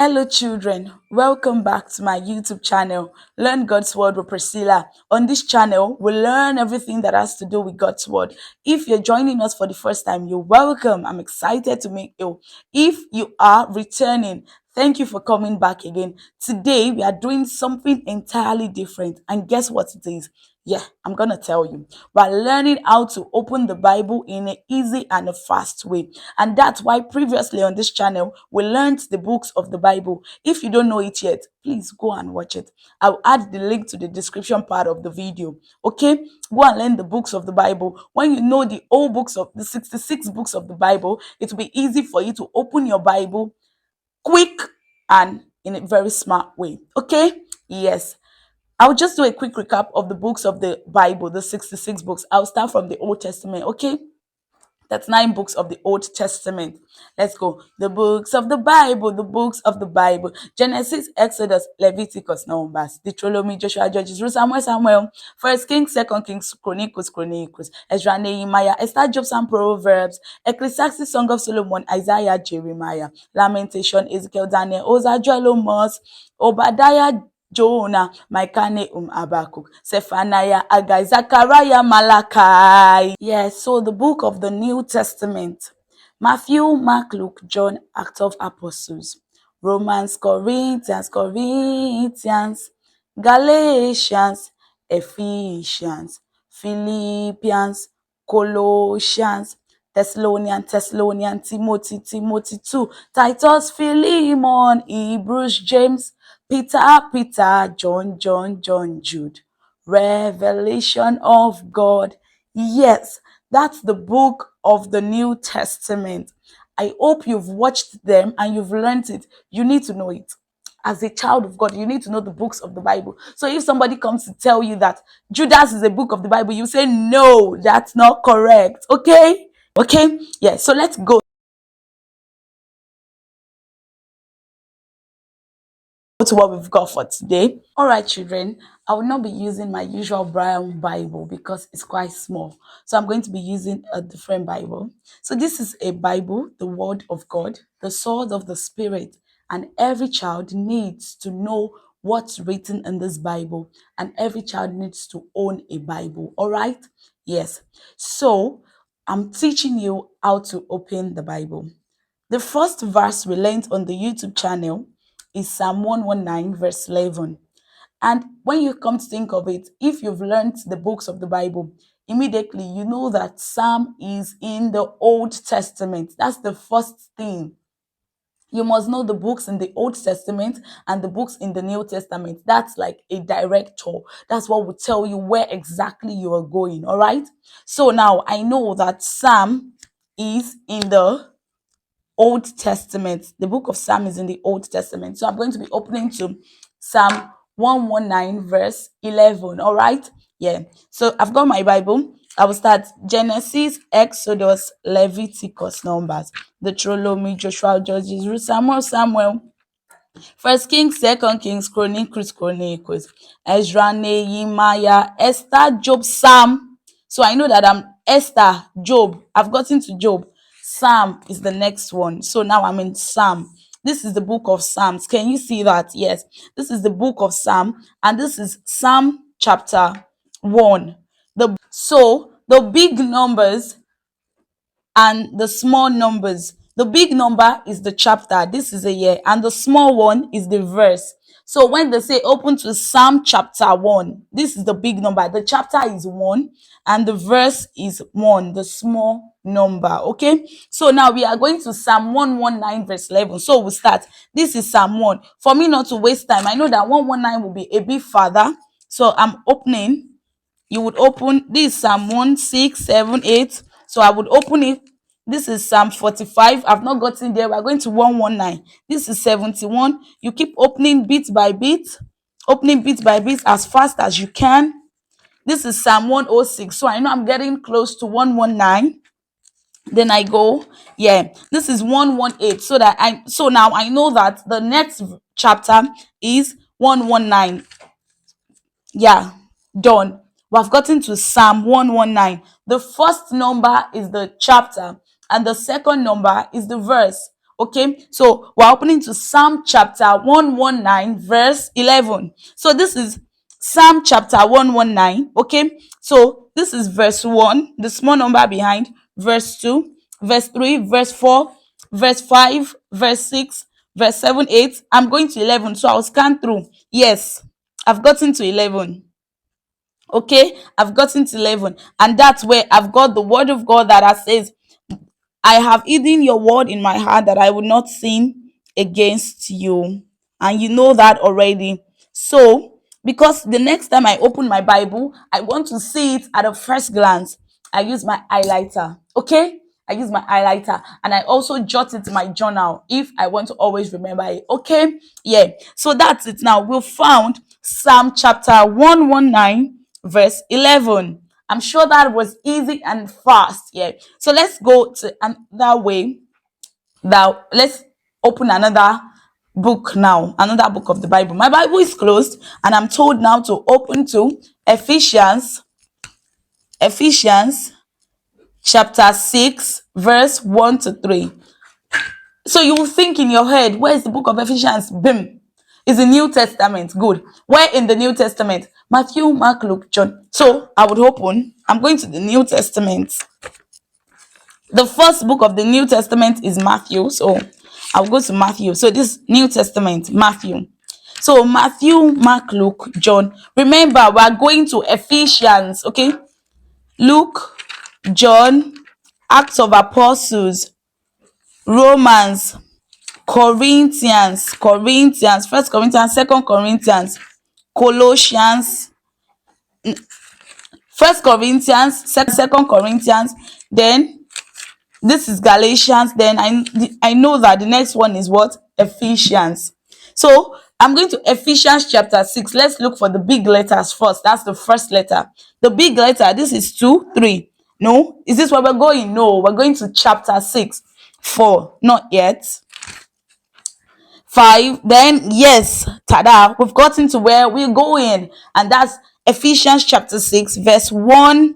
Hello, children. Welcome back to my YouTube channel, Learn God's Word with Priscilla. On this channel, we learn everything that has to do with God's Word. If you're joining us for the first time, you're welcome. I'm excited to meet you. If you are returning, thank you for coming back again. Today, we are doing something entirely different. And guess what it is? Yeah, I'm going to tell you. We're learning how to open the Bible in an easy and a fast way. And that's why previously on this channel, we learned the books of the Bible. If you don't know it yet, please go and watch it. I'll add the link to the description part of the video. Okay? Go and learn the books of the Bible. When you know the old books of the 66 books of the Bible, it will be easy for you to open your Bible quick and in a very smart way. Okay? Yes. I'll just do a quick recap of the books of the Bible, the 66 books. I'll start from the Old Testament, okay? That's 9 books of the Old Testament. Let's go. The books of the Bible, the books of the Bible. Genesis, Exodus, Leviticus, Numbers, Deuteronomy, Joshua, Judges, Ruth, Samuel, Samuel, First Kings, Second Kings, Chronicles, Chronicles, Ezra, Nehemiah, Esther, Job, and Proverbs, Ecclesiastes, Song of Solomon, Isaiah, Jeremiah, Lamentation, Ezekiel, Daniel, Hosea, Joel, Amos, Obadiah, Jonah, Micah, Nahum, Habakkuk, Zephaniah, Haggai, Zechariah, Malachi. Yes, so the book of the New Testament. Matthew, Mark, Luke, John, Acts of Apostles. Romans, Corinthians, Galatians, Ephesians, Philippians, Colossians, Thessalonian, Timothy 2, Titus, Philemon, Hebrews, James, Peter, John, Jude. Revelation of God. Yes, that's the book of the New Testament. I hope you've watched them and you've learned it. You need to know it. As a child of God, you need to know the books of the Bible. So if somebody comes to tell you that Judas is a book of the Bible, you say, no, that's not correct. Okay? Okay? Yeah, so let's go to what we've got for today. All right, children, I will not be using my usual brown Bible because it's quite small. So I'm going to be using a different Bible. So this is a Bible, the Word of God, the sword of the Spirit, and every child needs to know what's written in this Bible, and every child needs to own a Bible. All right? Yes. So I'm teaching you how to open the Bible. The first verse we learned on the YouTube channel is Psalm 119, verse 11. And when you come to think of it, if you've learned the books of the Bible, immediately you know that Psalm is in the Old Testament. That's the first thing. You must know the books in the Old Testament and the books in the New Testament. That's like a director. That's what will tell you where exactly you are going. All right. So now I know that Psalm is in the Old Testament. The book of Psalm is in the Old Testament. So I'm going to be opening to Psalm 119 verse 11. All right. Yeah. So I've got my Bible. I will start Genesis, Exodus, Leviticus, Numbers, Deuteronomy, Joshua, Judges, Ruth, Samuel, First Kings, Second Kings, Chronicles, Ezra, Nehemiah, Esther, Job, Psalm. So I know that I'm Esther, Job. I've gotten to Job. Psalm is the next one. So now I'm in Psalm. This is the book of Psalms. Can you see that? Yes. This is the book of Psalm. And this is Psalm chapter 1. So the big numbers and the small numbers. The big number is the chapter. This is a year. And the small one is the verse. So when they say open to Psalm chapter 1, this is the big number. The chapter is 1 and the verse is 1, the small number. Okay. So now we are going to Psalm 119 verse 11. So we'll start. This is Psalm 1. For me not to waste time, I know that 119 will be a bit further. So I'm opening. You would open this Psalm 1, 6, 7, 8. So I would open it. This is Psalm 45. I've not gotten there. We're going to 119. This is 71. You keep opening bit by bit, as fast as you can. This is Psalm 106. So I know I'm getting close to 119. Then I go, yeah, this is 118. So now I know that the next chapter is 119. Yeah, done. We've gotten to Psalm 119. The first number is the chapter and the second number is the verse. Okay, so we're opening to Psalm chapter 119 verse 11. So this is Psalm chapter 119. Okay, so this is verse 1, the small number behind, verse 2, verse 3, verse 4, verse 5, verse 6, verse 7, 8. I'm going to 11, so I'll scan through. Yes, I've gotten to 11. Okay, I've gotten to 11, and that's where I've got the word of God that says, I have hidden your word in my heart that I would not sin against you. And you know that already. So, because the next time I open my Bible, I want to see it at a first glance, I use my highlighter. Okay? I use my highlighter, and I also jot it in my journal if I want to always remember it. Okay? Yeah. So that's it now. We found Psalm chapter 119, verse 11. I'm sure that was easy and fast. Yeah. So let's go to another way. Now, let's open another book now, another book of the Bible. My Bible is closed, and I'm told now to open to Ephesians chapter 6, verse 1 to 3. So you will think in your head, where is the book of Ephesians? Boom. Is the New Testament. Good. Where in the New Testament? Matthew, Mark, Luke, John. So I would open. I'm going to the New Testament. The first book of the New Testament is Matthew. So I'll go to Matthew. So this New Testament, Matthew. So Matthew, Mark, Luke, John. Remember, we're going to Ephesians. Okay. Luke, John, Acts of Apostles, Romans, Corinthians, First Corinthians, Second Corinthians, Colossians, First Corinthians, Second Corinthians, then this is Galatians, then I know that the next one is what? Ephesians. So I'm going to Ephesians chapter 6. Let's look for the big letters first. That's the first letter. The big letter, this is 2, 3. No? Is this where we're going? No, we're going to chapter 6. 4, not yet. 5, then yes, tada, we've gotten to where we're going, and that's Ephesians chapter 6, verse 1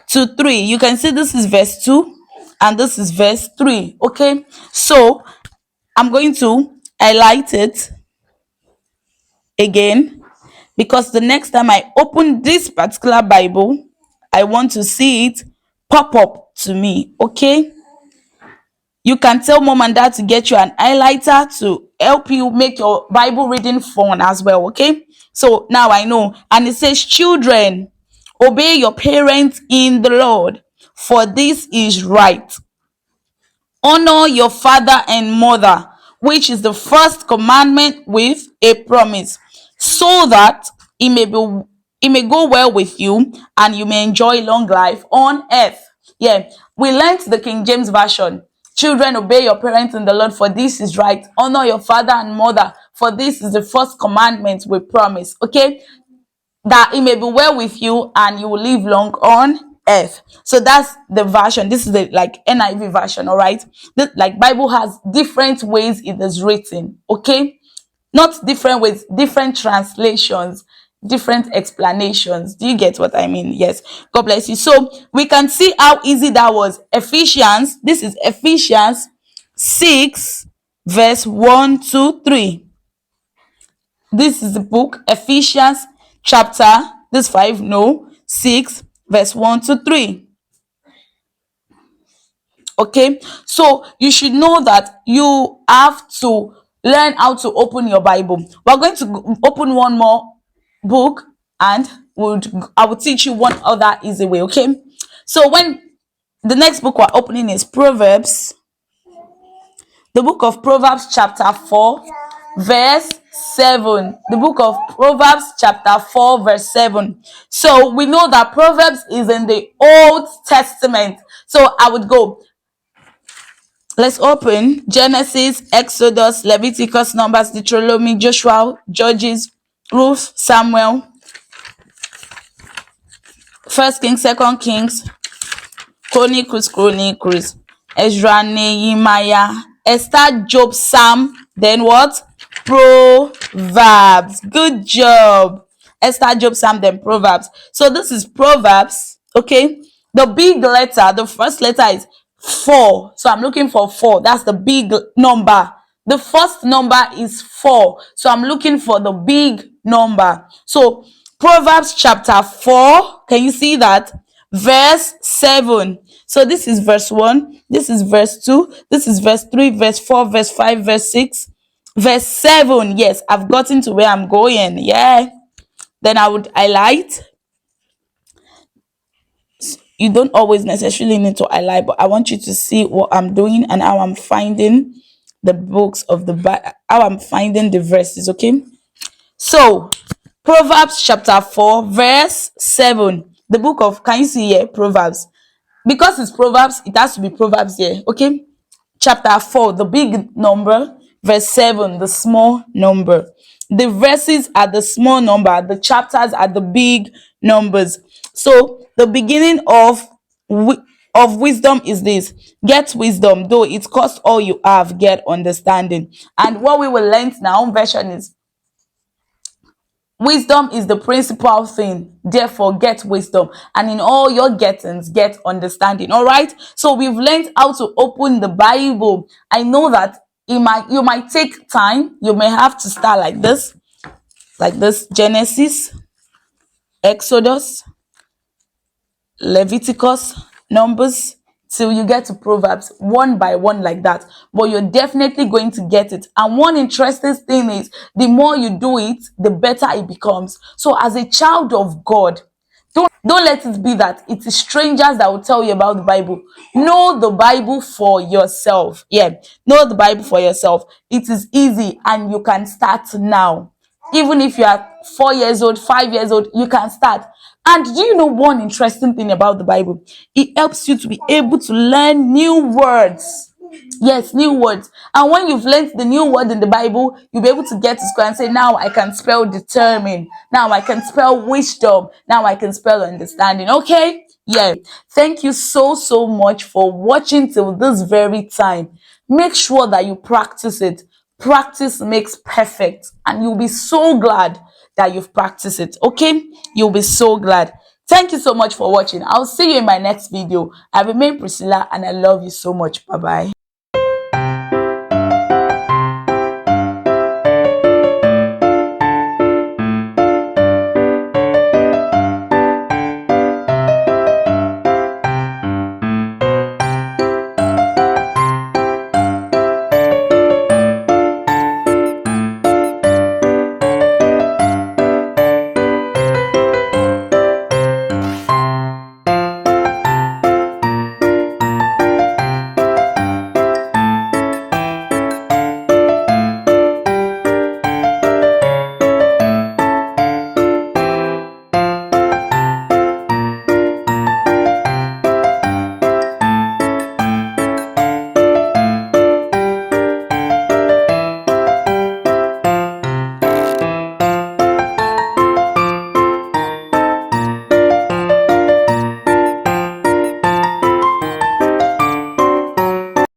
to 3. You can see this is verse 2 and this is verse 3. Okay, so I'm going to highlight it again, because the next time I open this particular Bible, I want to see it pop up to me. Okay, you can tell mom and dad to get you an highlighter to help you make your Bible reading fun as well. Okay, so now I know. And it says, children, obey your parents in the Lord, for this is right. Honor your father and mother, which is the first commandment with a promise, so that it may go well with you and you may enjoy long life on earth. Yeah, we learned the King James Version. Children, obey your parents in the Lord, for this is right. Honor your father and mother, for this is the first commandment with promise. Okay, that it may be well with you and you will live long on earth. So that's the version. This is the like NIV version. All right, like Bible has different ways it is written. Okay, not different ways, different translations, different explanations. Do you get what I mean? Yes, God bless you. So we can see how easy that was. Ephesians, this is Ephesians 6 verse 1 to 3. This is the book, Ephesians chapter, this 5, no, 6, verse 1 to 3. Okay, so you should know that you have to learn how to open your Bible. We're going to open one more book, and I will teach you one other easy way. Okay, so when the next book we're opening is Proverbs, the book of Proverbs chapter 4 verse 7. The book of Proverbs chapter 4 verse 7. So we know that Proverbs is in the Old Testament. So I would go, let's open Genesis, Exodus, Leviticus, Numbers, Deuteronomy, Joshua, Judges, Ruth, Samuel, First Kings, Second Kings, Chronicles, Ezra, Nehemiah, Esther, Job, Psalm, then what? Proverbs. Good job. Esther, Job, Psalm, then Proverbs. So this is Proverbs. Okay, the big letter, the first letter is 4. So I'm looking for 4. That's the big number. The first number is 4. So I'm looking for the big number. So Proverbs chapter 4. Can you see that? Verse 7. So this is verse 1. This is verse 2. This is verse 3, verse 4, verse 5, verse 6. Verse 7. Yes, I've gotten to where I'm going. Yeah. Then I would highlight. You don't always necessarily need to highlight, but I want you to see what I'm doing and how I'm finding the books of the Bible, how I'm finding the verses. Okay. So Proverbs chapter 4, verse 7. The book of, can you see here? Proverbs. Because it's Proverbs, it has to be Proverbs here. Okay. Chapter 4, the big number. Verse 7, the small number. The verses are the small number. The chapters are the big numbers. So the beginning of wisdom is this: get wisdom, though it costs all you have, get understanding. And what we will learn now version is, wisdom is the principal thing, therefore get wisdom, and in all your gettings get understanding. All right, so we've learned how to open the Bible. I know that you might take time. You may have to start like this: Genesis, Exodus, Leviticus, Numbers, till you get to Proverbs, one by one like that. But you're definitely going to get it. And one interesting thing is, the more you do it, the better it becomes. So as a child of God, don't let it be that it is strangers that will tell you about the Bible. Know the Bible for yourself. Yeah, know the Bible for yourself. It is easy and you can start now. Even if you are 4 years old, 5 years old, you can start. And do you know one interesting thing about the Bible? It helps you to be able to learn new words. Yes, new words. And when you've learned the new word in the Bible, you'll be able to get to school and say, now I can spell determine. Now I can spell wisdom. Now I can spell understanding. Okay? Yeah. Thank you so much for watching till this very time. Make sure that you practice it. Practice makes perfect. And you'll be so glad that you've practiced it. Okay? You'll be so glad. Thank you so much for watching. I'll see you in my next video. I remain Priscilla and I love you so much. Bye-bye.